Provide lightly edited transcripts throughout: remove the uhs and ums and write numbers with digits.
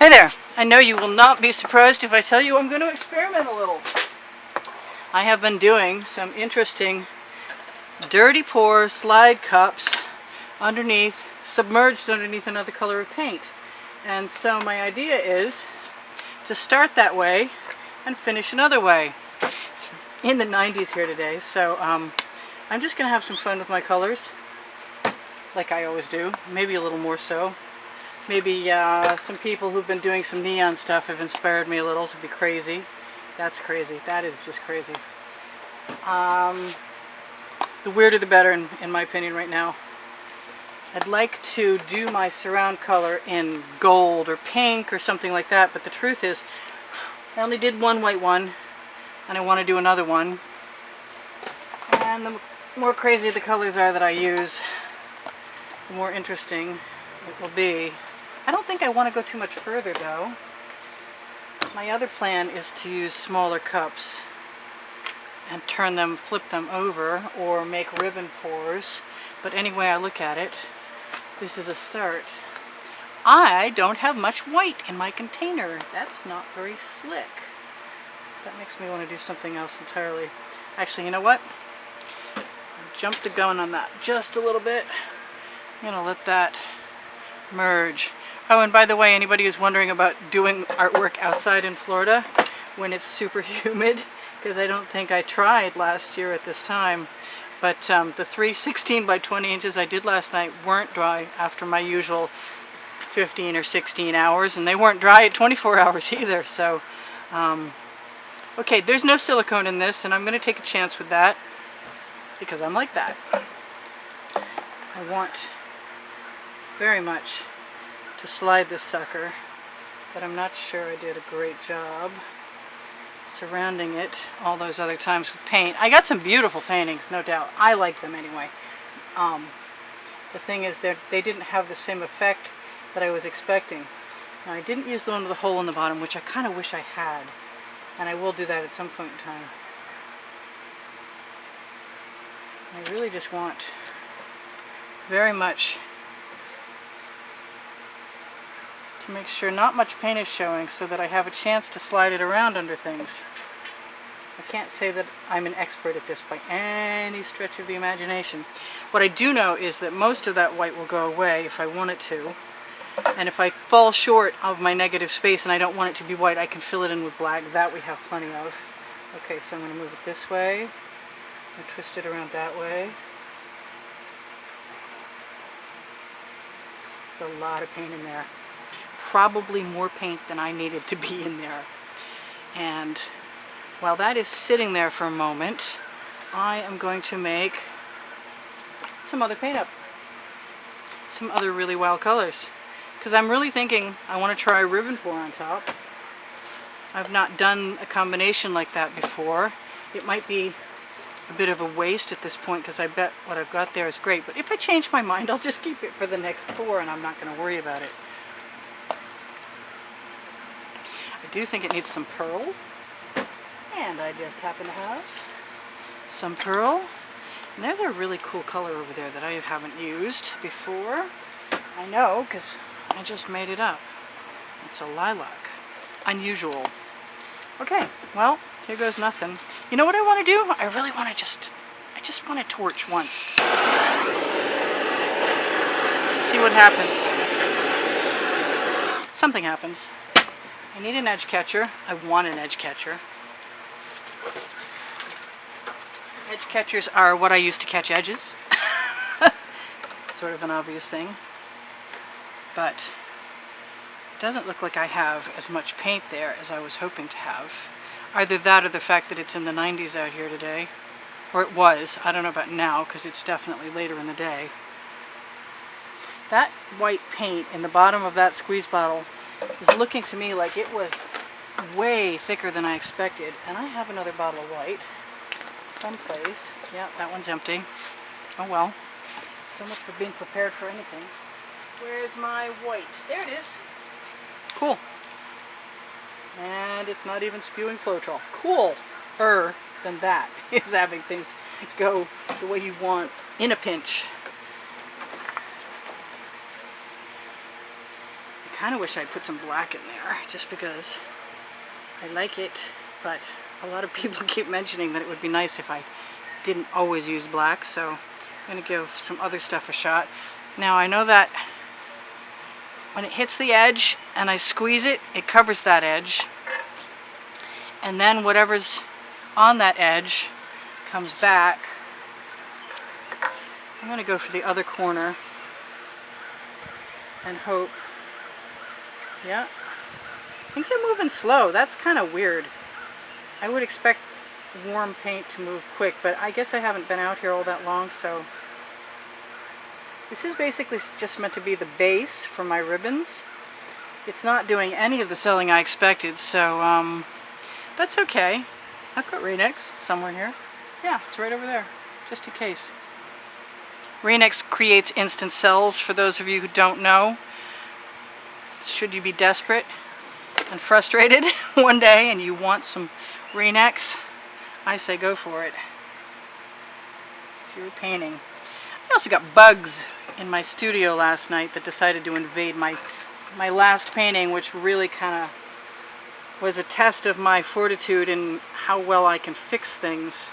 Hey there! I know you will not be surprised if I tell you I'm going to experiment a little. I have been doing some interesting dirty pour slide cups underneath, submerged underneath another color of paint. And so my idea is to start that way and finish another way. It's in the 90s here today, so I'm just going to have some fun with my colors, like I always do, maybe a little more so. Maybe some people who've been doing some neon stuff have inspired me a little to be crazy. That's crazy. That is just crazy. The weirder the better, in my opinion, right now. I'd like to do my surround color in gold or pink or something like that, but the truth is, I only did one white one, and I want to do another one. And the more crazy the colors are that I use, the more interesting it will be. I don't think I want to go too much further though. My other plan is to use smaller cups and turn them, flip them over, or make ribbon pours. But anyway I look at it, this is a start. I don't have much white in my container. That's not very slick. That makes me want to do something else entirely. Actually, you know what? I jumped the gun on that just a little bit. I'm going to let that merge. Oh, and by the way, anybody who's wondering about doing artwork outside in Florida when it's super humid, because I don't think I tried last year at this time, but the 3 16 by 20 inches I did last night weren't dry after my usual 15 or 16 hours, and they weren't dry at 24 hours either. So, okay, there's no silicone in this, and I'm going to take a chance with that because I'm like that. I want very much to slide this sucker, but I'm not sure I did a great job surrounding it all those other times with paint. I got some beautiful paintings, no doubt. I like them anyway. The thing is that they didn't have the same effect that I was expecting. Now, I didn't use the one with the hole in the bottom, which I kind of wish I had, and I will do that at some point in time. I really just want very much to make sure not much paint is showing so that I have a chance to slide it around under things. I can't say that I'm an expert at this by any stretch of the imagination. What I do know is that most of that white will go away if I want it to, and if I fall short of my negative space and I don't want it to be white, I can fill it in with black. That we have plenty of. Okay, so I'm going to move it this way and twist it around that way. There's a lot of paint in there. Probably more paint than I needed to be in there. And while that is sitting there for a moment, I am going to make some other paint up. Some other really wild colors. Because I'm really thinking I want to try a ribbon pour on top. I've not done a combination like that before. It might be a bit of a waste at this point because I bet what I've got there is great. But if I change my mind, I'll just keep it for the next pour and I'm not going to worry about it. I do think it needs some pearl, and I just happen to have some pearl. And there's a really cool color over there that I haven't used before. I know, because I just made it up. It's a lilac. Unusual. Okay, well, here goes nothing. You know what I want to do? I really want to I just want to torch once. See what happens. Something happens. I need an edge catcher. I want an edge catcher. Edge catchers are what I use to catch edges. Sort of an obvious thing. But it doesn't look like I have as much paint there as I was hoping to have. Either that or the fact that it's in the 90s out here today. Or it was. I don't know about now because it's definitely later in the day. That white paint in the bottom of that squeeze bottle is looking to me like it was way thicker than I expected. And I have another bottle of white someplace. Yeah, that one's empty. Oh well. So much for being prepared for anything. Where's my white? There it is. Cool. And it's not even spewing Floetrol. Cooler than that is having things go the way you want in a pinch. kind of wish I'd put some black in there just because I like it, but a lot of people keep mentioning that it would be nice if I didn't always use black, so I'm going to give some other stuff a shot. Now I know that when it hits the edge and I squeeze it, it covers that edge, and then whatever's on that edge comes back. I'm going to go for the other corner and hope. Yeah, things are moving slow. That's kind of weird. I would expect warm paint to move quick, but I guess I haven't been out here all that long, so this is basically just meant to be the base for my ribbons. It's not doing any of the selling I expected, so that's okay. I've got Rain-X somewhere here. Yeah, it's right over there, just in case. Rain-X creates instant cells, for those of you who don't know. Should you be desperate and frustrated one day and you want some Rain-X, I say go for it. If you're painting. I also got bugs in my studio last night that decided to invade my last painting, which really kind of was a test of my fortitude and how well I can fix things.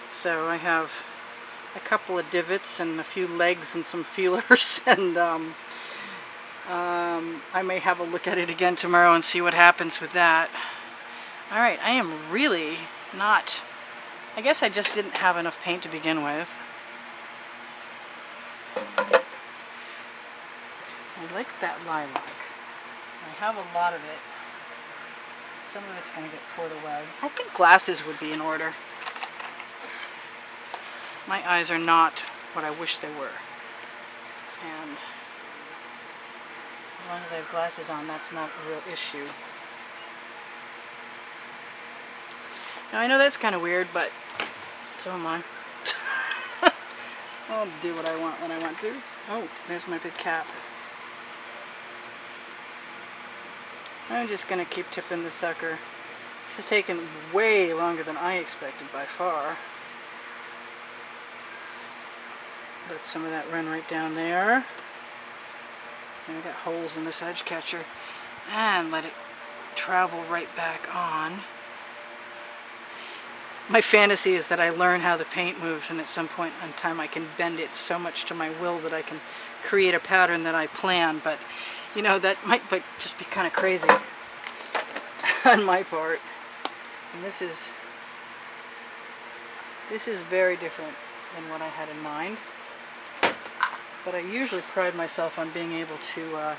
So I have a couple of divots and a few legs and some feelers, and I may have a look at it again tomorrow and see what happens with that. Alright, I am really not... I guess I just didn't have enough paint to begin with. I like that lilac. I have a lot of it. Some of it's going to get poured away. I think glasses would be in order. My eyes are not what I wish they were. And as long as I have glasses on, that's not a real issue. Now I know that's kind of weird, but so am I. I'll do what I want when I want to. Oh, there's my big cap. I'm just going to keep tipping the sucker. This has taken way longer than I expected by far. Let some of that run right down there. And I got holes in this edge catcher. And let it travel right back on. My fantasy is that I learn how the paint moves, and at some point in time I can bend it so much to my will that I can create a pattern that I plan. But you know, that might just be kind of crazy on my part. And this is very different than what I had in mind. But I usually pride myself on being able to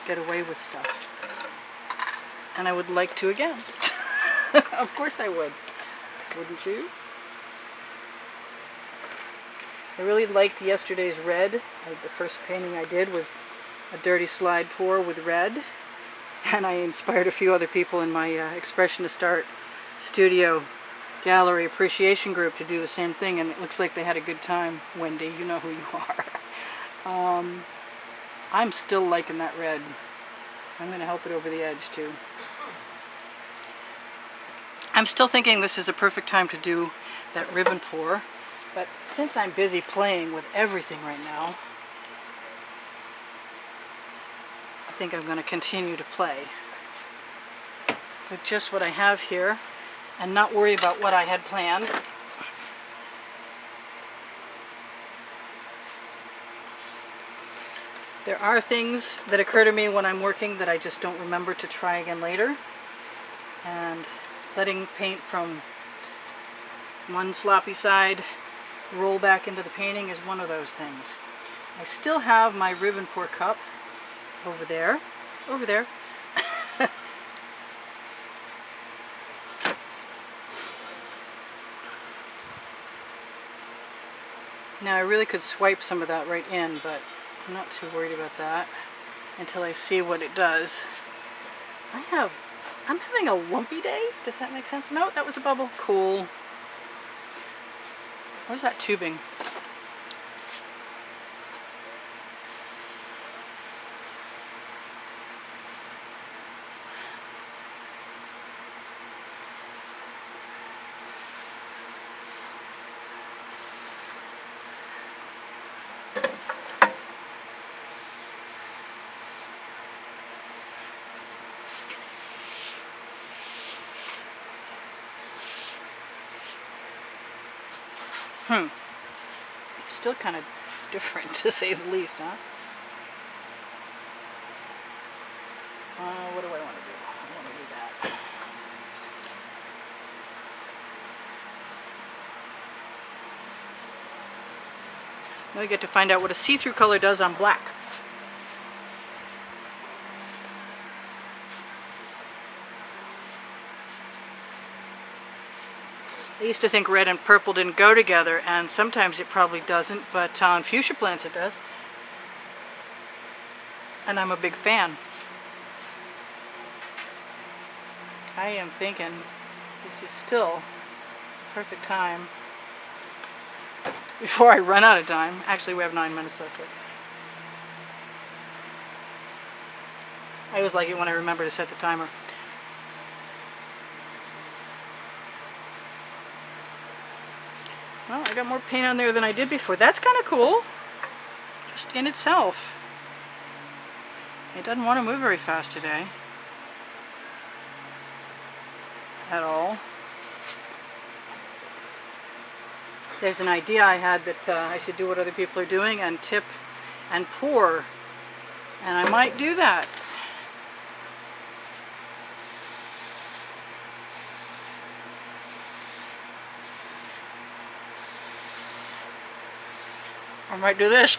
get away with stuff. And I would like to again. Of course I would. Wouldn't you? I really liked yesterday's red. The first painting I did was a dirty slide pour with red. And I inspired a few other people in my Expressionist art studio gallery appreciation group to do the same thing, and it looks like they had a good time. Wendy, you know who you are. I'm still liking that red. I'm going to help it over the edge too. I'm still thinking this is a perfect time to do that ribbon pour, but since I'm busy playing with everything right now, I think I'm going to continue to play with just what I have here and not worry about what I had planned. There are things that occur to me when I'm working that I just don't remember to try again later, and letting paint from one sloppy side roll back into the painting is one of those things. I still have my ribbon pour cup over there. Now I really could swipe some of that right in, but I'm not too worried about that until I see what it does. I'm having a lumpy day. Does that make sense? No, that was a bubble. Cool. Where's that tubing? It's still kind of different, to say the least, huh? What do I want to do? I want to do that. Now we get to find out what a see-through color does on black. I used to think red and purple didn't go together, and sometimes it probably doesn't, but on fuchsia plants it does. And I'm a big fan. I am thinking this is still perfect time before I run out of time. Actually, we have 9 minutes left. I always like it when I remember to set the timer. Well, I got more paint on there than I did before. That's kind of cool, just in itself. It doesn't want to move very fast today. At all. There's an idea I had that I should do what other people are doing and tip and pour. And I might do that. I might do this.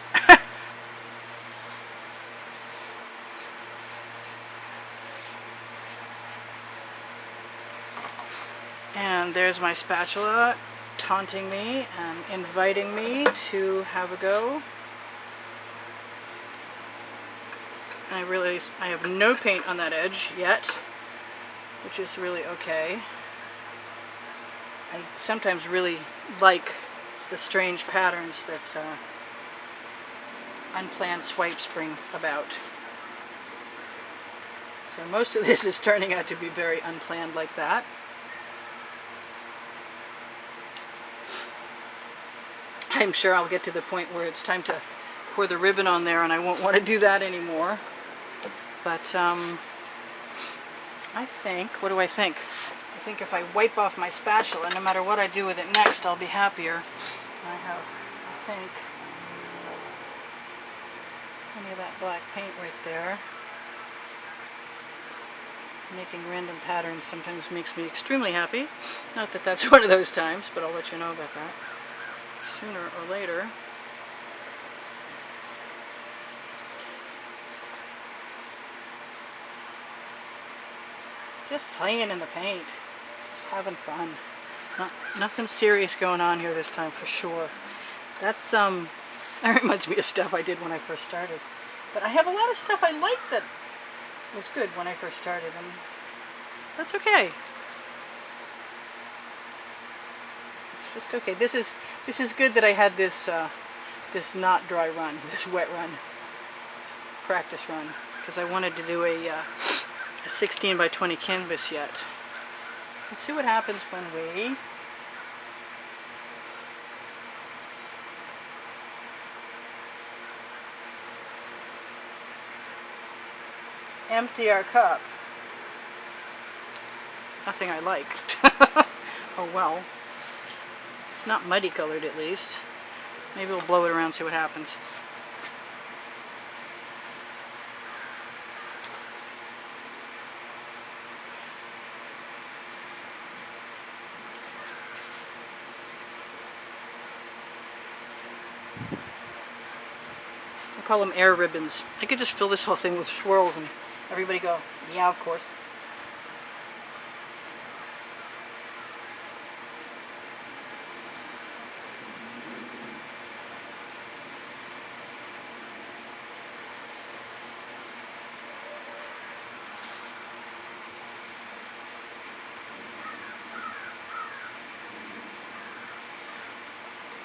And there's my spatula taunting me and inviting me to have a go. And I realize I have no paint on that edge yet, which is really okay. I sometimes really like the strange patterns that unplanned swipes bring about. So most of this is turning out to be very unplanned like that. I'm sure I'll get to the point where it's time to pour the ribbon on there and I won't want to do that anymore. But I think, what do I think? I think if I wipe off my spatula, no matter what I do with it next, I'll be happier. I have, I think, plenty of that black paint right there. Making random patterns sometimes makes me extremely happy. Not that that's one of those times, but I'll let you know about that sooner or later. Just playing in the paint, just having fun. Nothing serious going on here this time for sure. That's that reminds me of stuff I did when I first started. But I have a lot of stuff I liked that was good when I first started, and that's okay. It's just okay. This is good that I had this this not dry run, this wet run, this practice run, because I wanted to do a 16 by 20 canvas yet. Let's see what happens when we empty our cup. Nothing I liked. Oh well. It's not muddy colored at least. Maybe we'll blow it around and see what happens. I call them air ribbons. I could just fill this whole thing with swirls and everybody go, yeah, of course.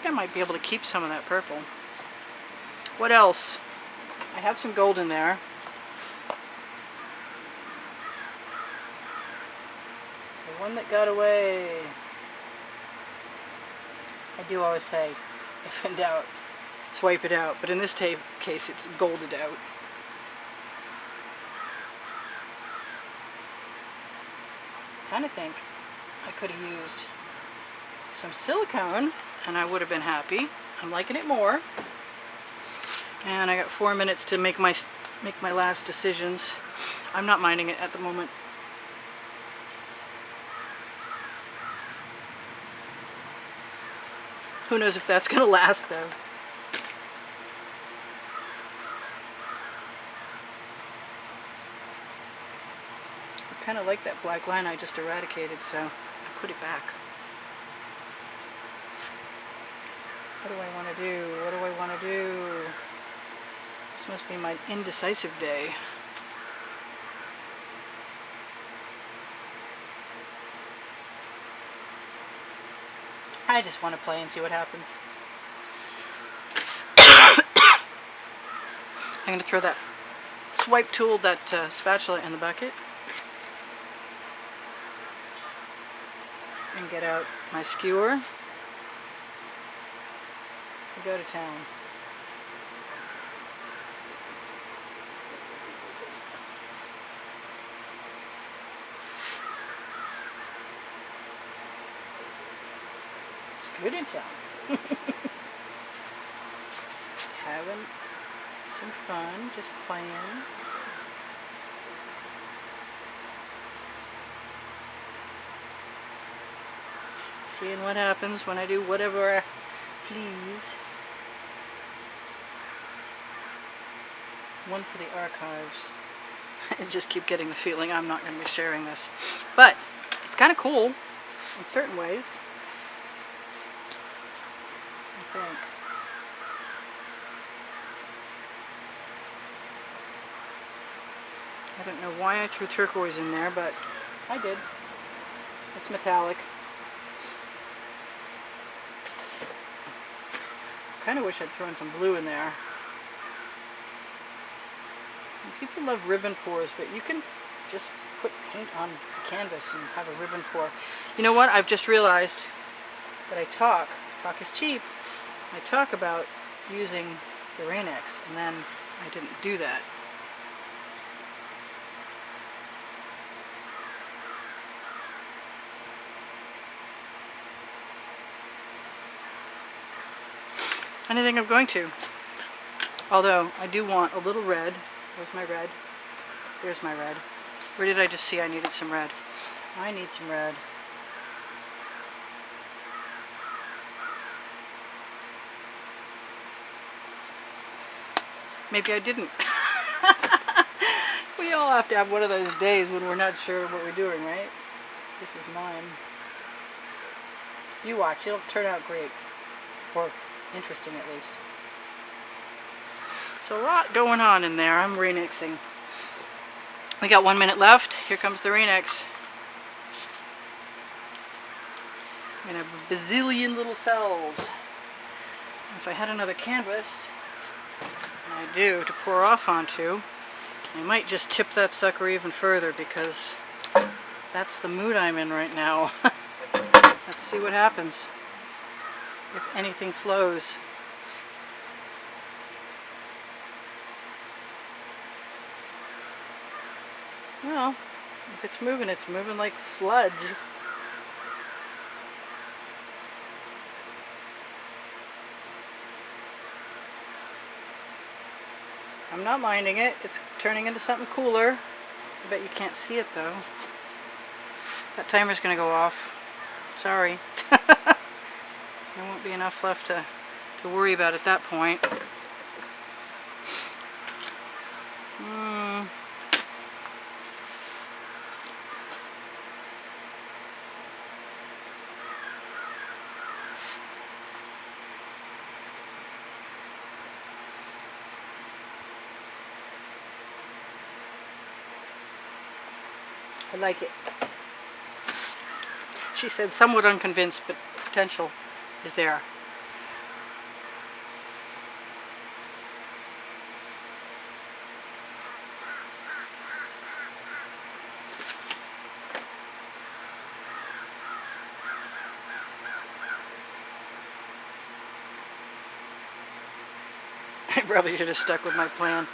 I might be able to keep some of that purple. What else? I have some gold in there. The one that got away. I do always say, if in doubt, swipe it out. But in this case, it's golded out. Kind of think I could have used some silicone and I would have been happy. I'm liking it more. And I got 4 minutes to make my last decisions. I'm not minding it at the moment. Who knows if that's gonna last though. I kind of like that black line I just eradicated, so I put it back. What do I want to do? What do I want to do? This must be my indecisive day. I just want to play and see what happens. I'm going to throw that swipe tool, that spatula in the bucket. And get out my skewer. And go to town. It's good in town. Having some fun, just playing. Seeing what happens when I do whatever I please. One for the archives. I just keep getting the feeling I'm not going to be sharing this. But it's kind of cool in certain ways, I think. I don't know why I threw turquoise in there, but I did. It's metallic. Kind of wish I'd thrown some blue in there. And people love ribbon pours, but you can just put paint on the canvas and have a ribbon pour. You know what? I've just realized that I talk is cheap. I talk about using the Rain-X, and then I didn't do that. And I think I'm going to. Although, I do want a little red. Where's my red? There's my red. Where did I just see I needed some red? I need some red. Maybe I didn't. We all have to have one of those days when we're not sure what we're doing, right? This is mine. You watch, it'll turn out great. Or interesting at least. So a lot going on in there. I'm Rain-Xing. We got 1 minute left. Here comes the Rain-X. And a bazillion little cells. If I had another canvas, and I do, to pour off onto, I might just tip that sucker even further because that's the mood I'm in right now. Let's see what happens. If anything flows. Well, if it's moving like sludge. I'm not minding it. It's turning into something cooler. I bet you can't see it though. That timer's gonna go off. Sorry. There won't be enough left to worry about at that point. I like it. She said somewhat unconvinced, but potential is there. I probably should have stuck with my plan.